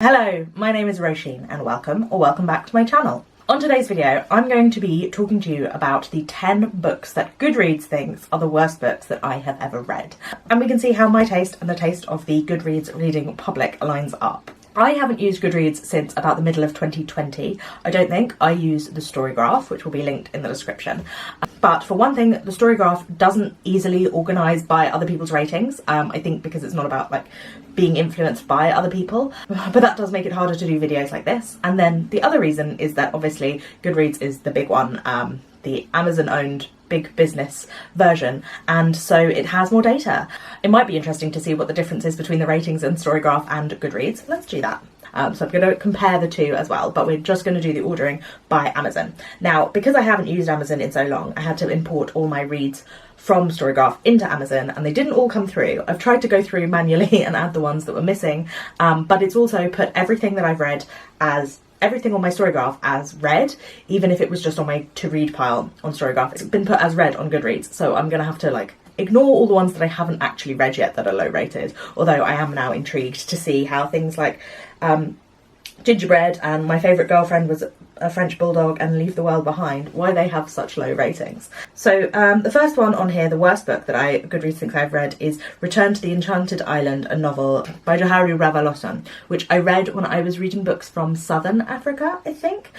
Hello, my name is Roisin and welcome back to my channel. On today's video, I'm going to be talking to you about the 10 books that Goodreads thinks are the worst books that I have ever read. And we can see how my taste and the taste of the Goodreads reading public lines up. I haven't used Goodreads since about the middle of 2020. I don't think. I use the Storygraph, which will be linked in the description. But for one thing, the Storygraph doesn't easily organise by other people's ratings. I think because it's not about like being influenced by other people, but that does make it harder to do videos like this. And then the other reason is that obviously Goodreads is the big one, the Amazon owned big business version, and so it has more data. It might be interesting to see what the difference is between the ratings in Storygraph and Goodreads. Let's do that. So I'm going to compare the two as well, but we're just going to do the ordering by Amazon. Now, because I haven't used Amazon in so long, I had to import all my reads from Storygraph into Amazon, and they didn't all come through. I've tried to go through manually and add the ones that were missing, but it's also put everything that I've read as everything on my Storygraph as read, even if it was just on my to read pile on Storygraph. It's been put as read on Goodreads, so I'm gonna have to like ignore all the ones that I haven't actually read yet that are low rated, although I am now intrigued to see how things like Gingerbread and My Favourite Girlfriend Was a French Bulldog and Leave the World Behind, why they have such low ratings. So the first one on here, the worst book that Goodreads thinks I've read, is Return to the Enchanted Island, a novel by Johari Ravaloson, which I read when I was reading books from Southern Africa, I think.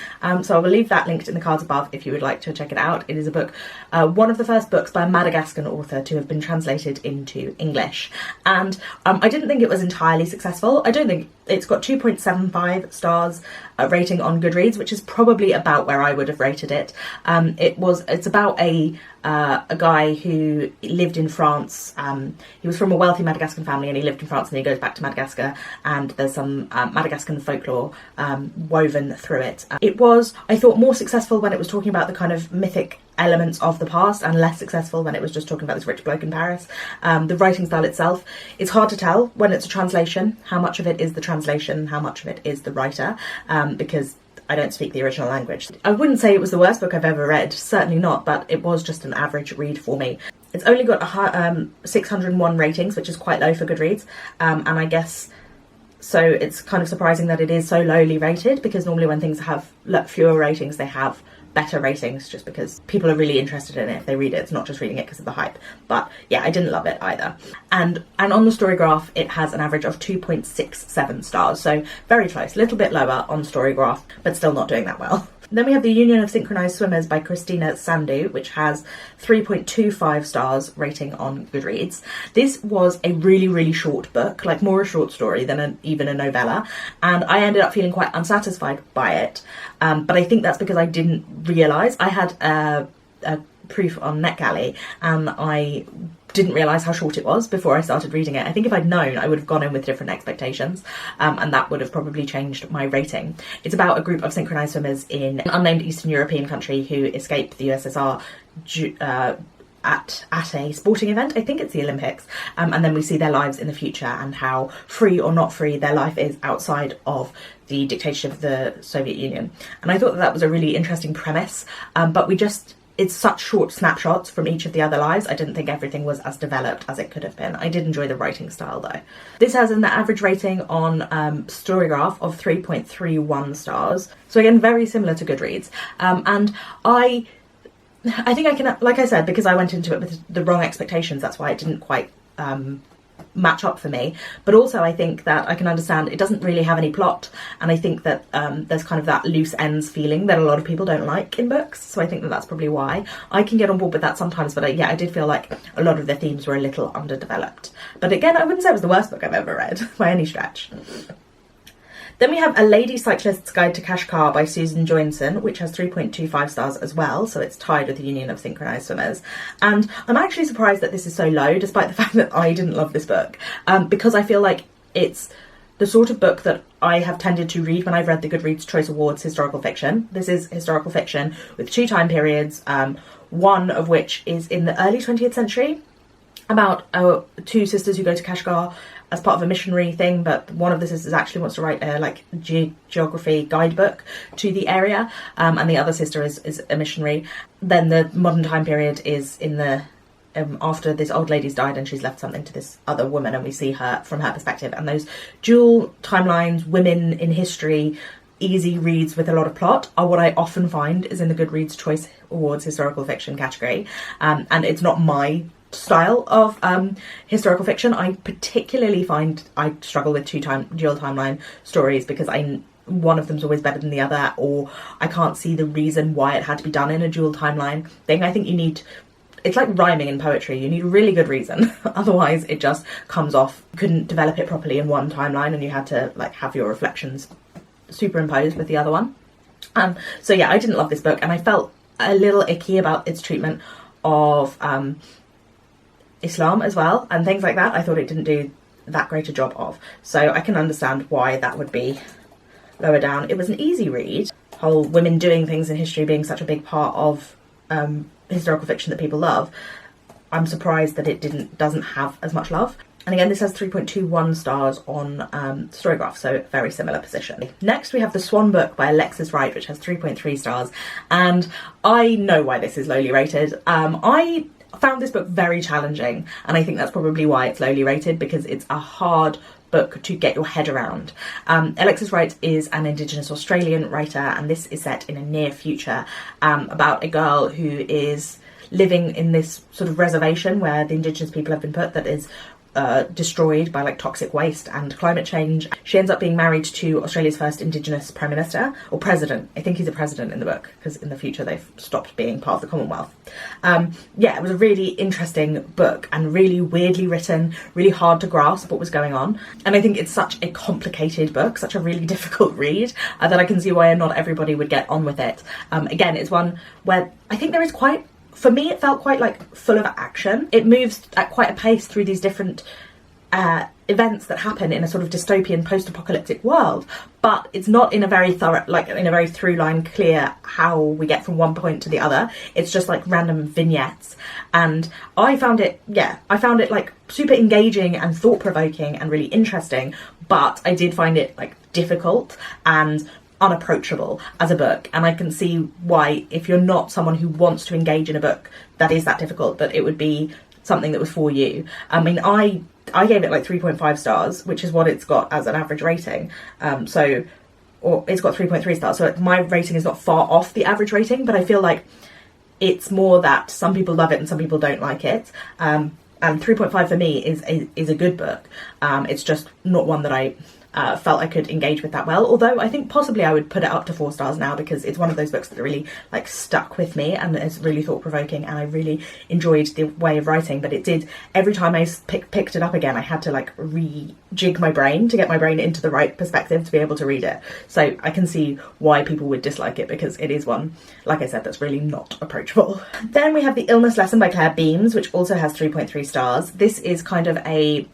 So I will leave that linked in the cards above if you would like to check it out. It is a book, one of the first books by a Madagascan author to have been translated into English. And I didn't think it was entirely successful. I don't think it's got 2.75 stars rating on Goodreads, which is probably about where I would have rated it. It's about a guy who lived in France. He was from a wealthy Madagascan family and he lived in France, and he goes back to Madagascar, and there's some Madagascan folklore woven through it. It was, I thought, more successful when it was talking about the kind of mythic elements of the past, and less successful when it was just talking about this rich bloke in Paris. The writing style itself, it's hard to tell when it's a translation how much of it is the translation, how much of it is the writer, because I don't speak the original language. I wouldn't say it was the worst book I've ever read, certainly not, but it was just an average read for me. It's only got 601 ratings, which is quite low for Goodreads, and I guess so it's kind of surprising that it is so lowly rated, because normally when things have fewer ratings, they have better ratings, just because people are really interested in it if they read it. It's not just reading it because of the hype. But yeah, I didn't love it either. And on the Storygraph, it has an average of 2.67 stars, so very close, a little bit lower on Storygraph, but still not doing that well. Then we have The Union of Synchronised Swimmers by Christina Sandu, which has 3.25 stars rating on Goodreads. This was a really, really short book, like more a short story than even a novella, and I ended up feeling quite unsatisfied by it. But I think that's because I didn't realise. I had a proof on NetGalley, and I didn't realise how short it was before I started reading it. I think if I'd known, I would have gone in with different expectations, and that would have probably changed my rating. It's about a group of synchronised swimmers in an unnamed Eastern European country who escaped the USSR at a sporting event. I think it's the Olympics, and then we see their lives in the future and how free or not free their life is outside of the dictatorship of the Soviet Union. And I thought that was a really interesting premise, but it's such short snapshots from each of the other lives. I didn't think everything was as developed as it could have been. I did enjoy the writing style though. This has an average rating on Storygraph of 3.31 stars. So again, very similar to Goodreads. And I think I can, like I said, because I went into it with the wrong expectations, that's why it didn't quite match up for me. But also I think that I can understand it doesn't really have any plot, and I think that there's kind of that loose ends feeling that a lot of people don't like in books, so I think that that's probably why. I can get on board with that sometimes, but I did feel like a lot of the themes were a little underdeveloped. But again, I wouldn't say it was the worst book I've ever read by any stretch. Then we have A Lady Cyclist's Guide to Kashgar by Suzanne Joinsson, which has 3.25 stars as well, so it's tied with The Union of Synchronised Swimmers. And I'm actually surprised that this is so low, despite the fact that I didn't love this book, because I feel like it's the sort of book that I have tended to read when I've read the Goodreads Choice Awards historical fiction. This is historical fiction with two time periods, one of which is in the early 20th century, about two sisters who go to Kashgar as part of a missionary thing, but one of the sisters actually wants to write a geography guidebook to the area, and the other sister is a missionary. Then the modern time period is in the after this old lady's died and she's left something to this other woman, and we see her from her perspective, and those dual timelines, women in history, easy reads with a lot of plot are what I often find is in the Goodreads Choice Awards historical fiction category, and it's not my style of historical fiction. I particularly find I struggle with dual timeline stories because one of them's always better than the other, or I can't see the reason why it had to be done in a dual timeline thing. I think you need, it's like rhyming in poetry, you need a really good reason, otherwise it just comes off. You couldn't develop it properly in one timeline and you had to like have your reflections superimposed with the other one. So yeah, I didn't love this book, and I felt a little icky about its treatment of Islam as well and things like that. I thought it didn't do that great a job of, so I can understand why that would be lower down. It was an easy read, whole women doing things in history being such a big part of historical fiction that people love. I'm surprised that it doesn't have as much love. And again, this has 3.21 stars on Storygraph, so very similar position. Next, we have The Swan Book by Alexis Wright, which has 3.3 stars. And I know why this is lowly rated. I found this book very challenging, and I think that's probably why it's lowly rated, because it's a hard book to get your head around. Alexis Wright is an Indigenous Australian writer, and this is set in a near future about a girl who is living in this sort of reservation where the Indigenous people have been put, that is destroyed by like toxic waste and climate change. She ends up being married to Australia's first Indigenous Prime Minister, or President. I think he's a president in the book, because in the future they've stopped being part of the Commonwealth. Yeah, it was a really interesting book and really weirdly written, really hard to grasp what was going on. And I think it's such a complicated book, such a really difficult read, that I can see why not everybody would get on with it. Again, it's one where I think there is quite, for me, it felt quite like full of action. It moves at quite a pace through these different events that happen in a sort of dystopian post-apocalyptic world, but it's not in a very thorough, like in a very through-line clear how we get from one point to the other. It's just like random vignettes, and I found it like super engaging and thought-provoking and really interesting, but I did find it like difficult and unapproachable as a book. And I can see why, if you're not someone who wants to engage in a book that is that difficult, that it would be something that was for you. I mean, I gave it like 3.5 stars, which is what it's got as an average rating. Or it's got 3.3 stars, so my rating is not far off the average rating, but I feel like it's more that some people love it and some people don't like it. And 3.5 for me is a good book. It's just not one that I felt I could engage with that well, although I think possibly I would put it up to 4 stars now, because it's one of those books that really like stuck with me and it's really thought-provoking, and I really enjoyed the way of writing. But it did, every time I picked it up again, I had to like rejig my brain to get my brain into the right perspective to be able to read it. So I can see why people would dislike it, because it is one, like I said, that's really not approachable. Then we have The Illness Lesson by Claire Beams, which also has 3.3 stars. This is kind of a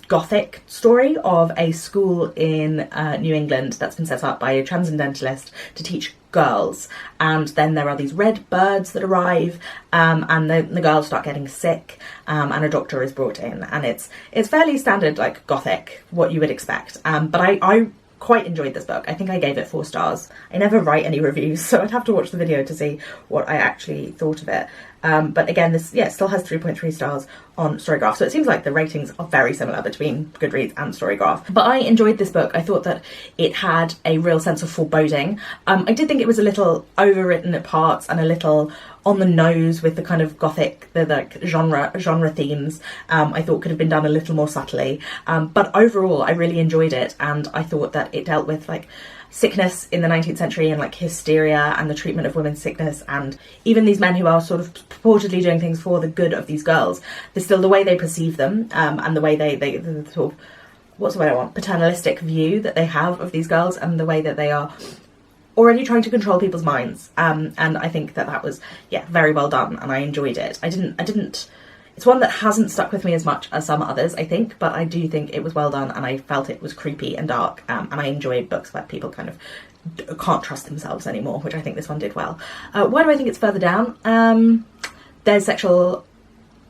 gothic story of a school in New England that's been set up by a transcendentalist to teach girls, and then there are these red birds that arrive, and the girls start getting sick, and a doctor is brought in, and it's fairly standard like gothic, what you would expect, but I quite enjoyed this book. I think I gave it 4 stars. I never write any reviews, so I'd have to watch the video to see what I actually thought of it. But again, this still has 3.3 stars on Storygraph, so it seems like the ratings are very similar between Goodreads and Storygraph. But I enjoyed this book. I thought that it had a real sense of foreboding. I did think it was a little overwritten at parts and a little on the nose with the kind of gothic, the like genre themes. I thought could have been done a little more subtly. But overall, I really enjoyed it, and I thought that it dealt with like sickness in the 19th century and like hysteria and the treatment of women's sickness, and even these men who are sort of purportedly doing things for the good of these girls. There's still the way they perceive them, and the way they the sort of, what's the word I want, paternalistic view that they have of these girls, and the way that they are already trying to control people's minds. And I think that was very well done, and I enjoyed it. I didn't it's one that hasn't stuck with me as much as some others, I think, but I do think it was well done, and I felt it was creepy and dark, and I enjoy books where people kind of can't trust themselves anymore, which I think this one did well. Why do I think it's further down? There's sexual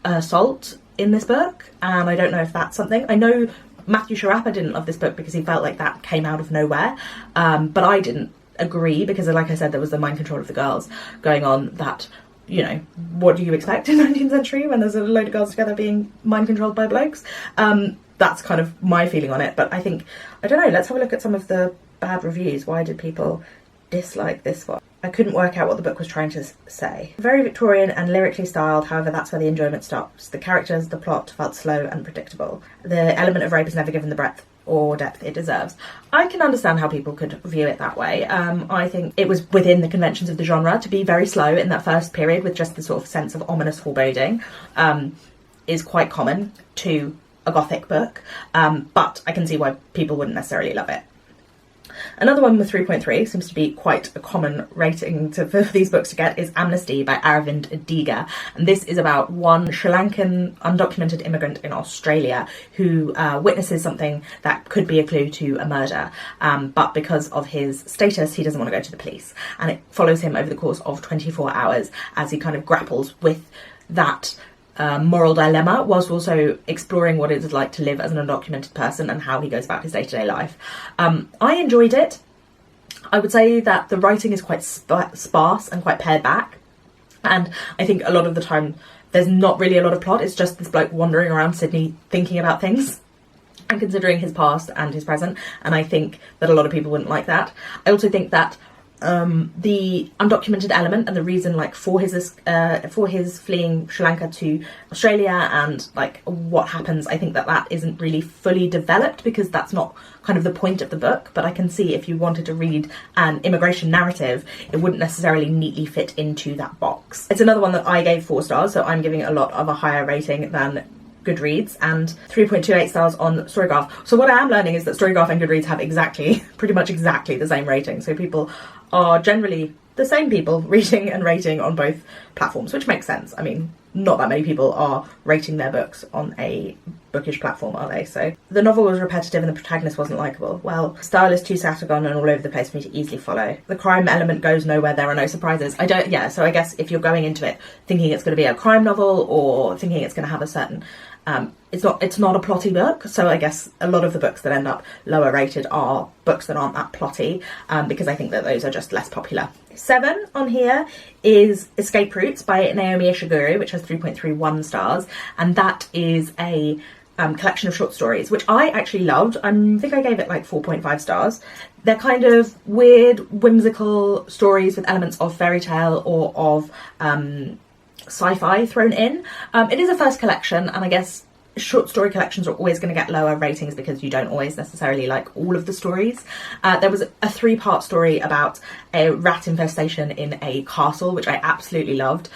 assault in this book, and I don't know if that's something. I know Matthew Sharappa didn't love this book because he felt like that came out of nowhere, but I didn't agree, because like I said, there was the mind control of the girls going on that you know, what do you expect in 19th century when there's a load of girls together being mind controlled by blokes? That's kind of my feeling on it. But I think, I don't know, let's have a look at some of the bad reviews. Why did people dislike this one? I couldn't work out what the book was trying to say. Very Victorian and lyrically styled, however that's where the enjoyment stops. The characters, the plot felt slow and predictable. The element of rape is never given the breadth or depth it deserves. I can understand how people could view it that way. I think it was within the conventions of the genre to be very slow in that first period, with just the sort of sense of ominous foreboding, is quite common to a gothic book, but I can see why people wouldn't necessarily love it. Another one with 3.3 seems to be quite a common rating for these books to get is Amnesty by Aravind Adiga, and this is about one Sri Lankan undocumented immigrant in Australia who witnesses something that could be a clue to a murder, but because of his status he doesn't want to go to the police, and it follows him over the course of 24 hours as he kind of grapples with that moral dilemma, whilst also exploring what it is like to live as an undocumented person and how he goes about his day-to-day life. I enjoyed it. I would say that the writing is quite sparse and quite pared back, and I think a lot of the time there's not really a lot of plot. It's just this bloke wandering around Sydney thinking about things and considering his past and his present, and I think that a lot of people wouldn't like that. I also think that the undocumented element and the reason like for his fleeing Sri Lanka to Australia and like what happens, I think that that isn't really fully developed because that's not kind of the point of the book. But I can see if you wanted to read an immigration narrative, it wouldn't necessarily neatly fit into that box. It's another one that I gave 4 stars, so I'm giving it a lot of a higher rating than Goodreads, and 3.28 stars on Storygraph. So what I am learning is that Storygraph and Goodreads have pretty much exactly the same rating. So people are generally the same people reading and rating on both platforms, which makes sense. I mean, not that many people are rating their books on a bookish platform, are they? So the novel was repetitive and the protagonist wasn't likeable. Well, style is too scattergun and all over the place for me to easily follow. The crime element goes nowhere, there are no surprises. So I guess if you're going into it thinking it's going to be a crime novel or thinking it's going to have a certain it's not a plotty book, so I guess a lot of the books that end up lower rated are books that aren't that plotty, because I think that those are just less popular. 7 on here is Escape Routes by Naomi Ishiguro, which has 3.31 stars, and that is a collection of short stories, which I actually loved. I think I gave it like 4.5 stars. They're kind of weird, whimsical stories with elements of fairy tale or of sci-fi thrown in. It is a first collection, and I guess short story collections are always going to get lower ratings because you don't always necessarily like all of the stories. There was a 3-part story about a rat infestation in a castle, which I absolutely loved.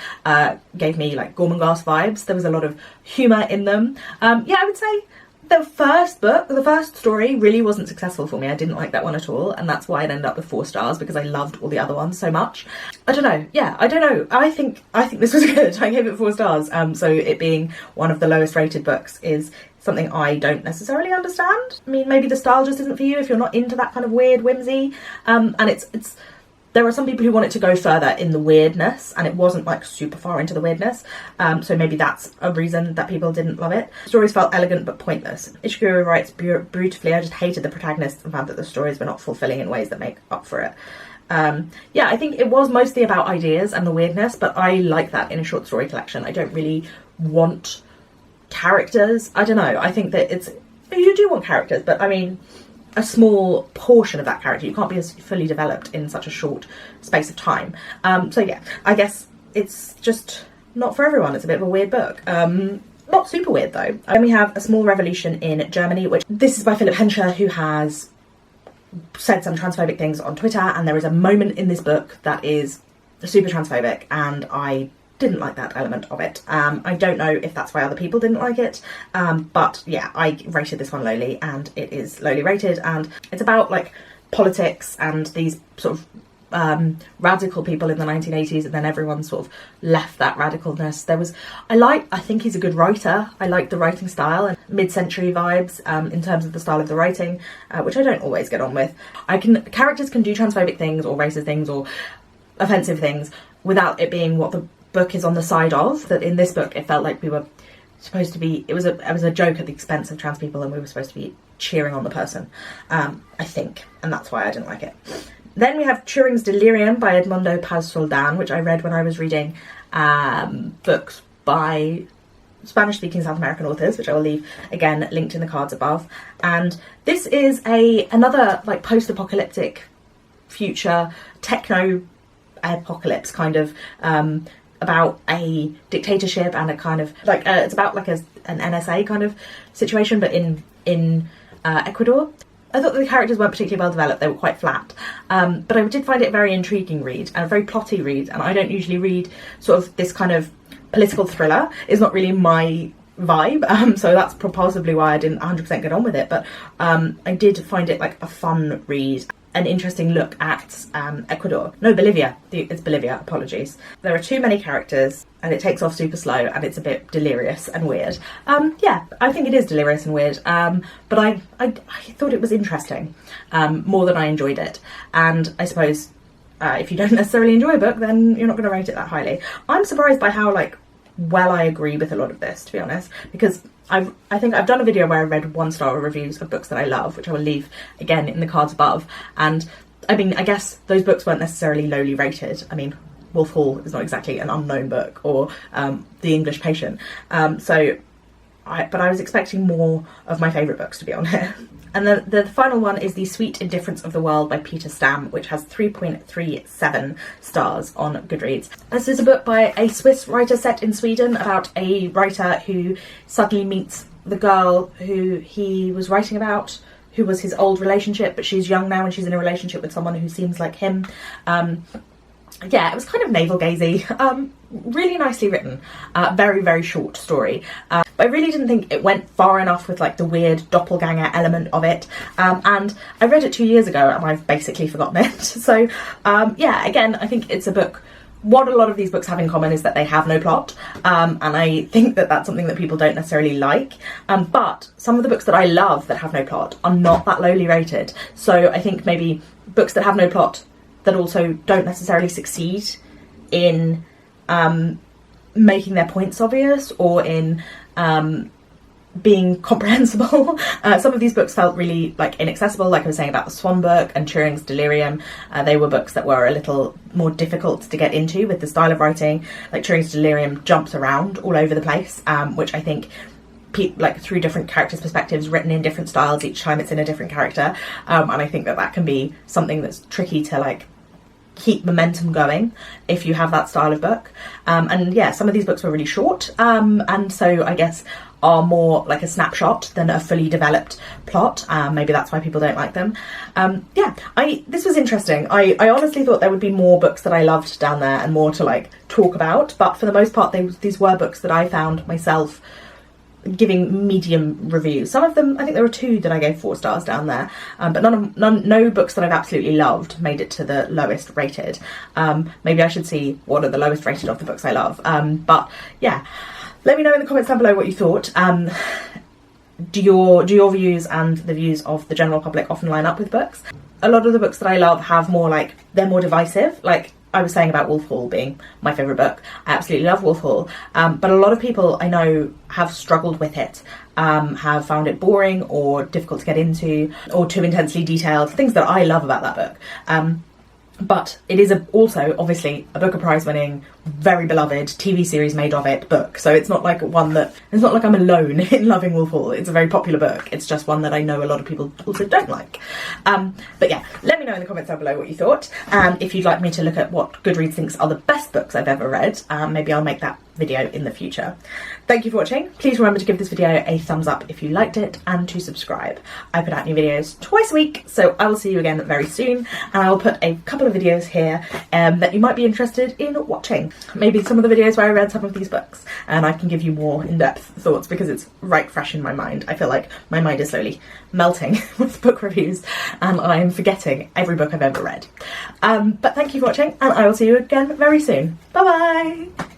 Gave me like Gormenghast vibes. There was a lot of humour in them. Yeah, I would say the first story really wasn't successful for me. I didn't like that one at all, and that's why it ended up with 4 stars, because I loved all the other ones so much. I don't know. I think this was good. I gave it 4 stars. So it being one of the lowest rated books is something I don't necessarily understand. I mean, maybe the style just isn't for you if you're not into that kind of weird whimsy. And it's there are some people who want it to go further in the weirdness, and it wasn't like super far into the weirdness. So maybe that's a reason that people didn't love it. Stories felt elegant but pointless. Ishiguro writes beautifully. I just hated the protagonists and found that the stories were not fulfilling in ways that make up for it. Yeah, I think it was mostly about ideas and the weirdness, but I like that in a short story collection. I don't really want characters. I don't know. I think that you do want characters, but I mean, a small portion of that character. You can't be as fully developed in such a short space of time. So yeah, I guess it's just not for everyone. It's a bit of a weird book. Not super weird though. Then we have A Small Revolution in Germany, which this is by Philip Hensher, who has said some transphobic things on Twitter, and there is a moment in this book that is super transphobic, and I didn't like that element of it. I don't know if that's why other people didn't like it, but yeah, I rated this one lowly, and it is lowly rated, and it's about like politics and these sort of radical people in the 1980s, and then everyone sort of left that radicalness. I think he's a good writer. I like the writing style and mid-century vibes in terms of the style of the writing, which I don't always get on with. Characters can do transphobic things or racist things or offensive things without it being what the book is on the side of. That in this book it felt like we were supposed to be, it was a joke at the expense of trans people, and we were supposed to be cheering on the person, I think, and that's why I didn't like it. Then we have Turing's Delirium by Edmundo Paz Soldan, which I read when I was reading books by Spanish-speaking South American authors, which I will leave again linked in the cards above. And this is another like post-apocalyptic future techno apocalypse kind of about a dictatorship and a kind of like it's about like an NSA kind of situation, but in Ecuador. I thought the characters weren't particularly well developed, they were quite flat, but I did find it a very intriguing read and a very plotty read, and I don't usually read sort of this kind of political thriller. It's not really my vibe, so that's possibly why I didn't 100% get on with it, but I did find it like a fun read, an interesting look at Ecuador. No, Bolivia. It's Bolivia, apologies. There are too many characters and it takes off super slow and it's a bit delirious and weird. Yeah, I think it is delirious and weird, but I thought it was interesting, more than I enjoyed it. And I suppose if you don't necessarily enjoy a book, then you're not going to rate it that highly. I'm surprised by how like well I agree with a lot of this, to be honest, because I think I've done a video where I read 1-star reviews of books that I love, which I will leave again in the cards above. And I mean, I guess those books weren't necessarily lowly rated. I mean, Wolf Hall is not exactly an unknown book, or The English Patient. But I was expecting more of my favourite books to be on here. And then the final one is The Sweet Indifference of the World by Peter Stamm, which has 3.37 stars on Goodreads. This is a book by a Swiss writer set in Sweden about a writer who suddenly meets the girl who he was writing about, who was his old relationship, but she's young now and she's in a relationship with someone who seems like him. Yeah, it was kind of navel-gazy, really nicely written, very, very short story. But I really didn't think it went far enough with like the weird doppelganger element of it. And I read it 2 years ago and I've basically forgotten it. So yeah, again, I think it's a book. What a lot of these books have in common is that they have no plot. And I think that that's something that people don't necessarily like. But some of the books that I love that have no plot are not that lowly rated. So I think maybe books that have no plot that also don't necessarily succeed in making their points obvious or in being comprehensible. Some of these books felt really like inaccessible, like I was saying about the Swan Book and Turing's Delirium. They were books that were a little more difficult to get into with the style of writing. Like Turing's Delirium jumps around all over the place, which I think like through different characters' perspectives, written in different styles each time it's in a different character, and I think that that can be something that's tricky to like keep momentum going if you have that style of book. And yeah, some of these books were really short, and so I guess are more like a snapshot than a fully developed plot. Maybe that's why people don't like them. Yeah, this was interesting. I honestly thought there would be more books that I loved down there and more to like talk about, but for the most part these were books that I found myself giving medium reviews. Some of them, I think there were 2 that I gave 4 stars down there, but no books that I've absolutely loved made it to the lowest rated. Maybe I should see what are the lowest rated of the books I love. But yeah, let me know in the comments down below what you thought. Do your views and the views of the general public often line up with books? A lot of the books that I love have more like, they're more divisive. Like I was saying about Wolf Hall being my favourite book. I absolutely love Wolf Hall, but a lot of people I know have struggled with it, have found it boring or difficult to get into or too intensely detailed, things that I love about that book. But it is also obviously a Booker Prize winning, very beloved TV series made of it book. So it's not like it's not like I'm alone in loving Wolf Hall. It's a very popular book. It's just one that I know a lot of people also don't like. But yeah, let me know in the comments down below what you thought. And if you'd like me to look at what Goodreads thinks are the best books I've ever read, maybe I'll make that video in the future. Thank you for watching. Please remember to give this video a thumbs up if you liked it and to subscribe. I put out new videos twice a week, so I will see you again very soon, and I will put a couple of videos here that you might be interested in watching. Maybe some of the videos where I read some of these books and I can give you more in-depth thoughts because it's right fresh in my mind. I feel like my mind is slowly melting with book reviews and I'm forgetting every book I've ever read. But thank you for watching and I will see you again very soon. Bye bye!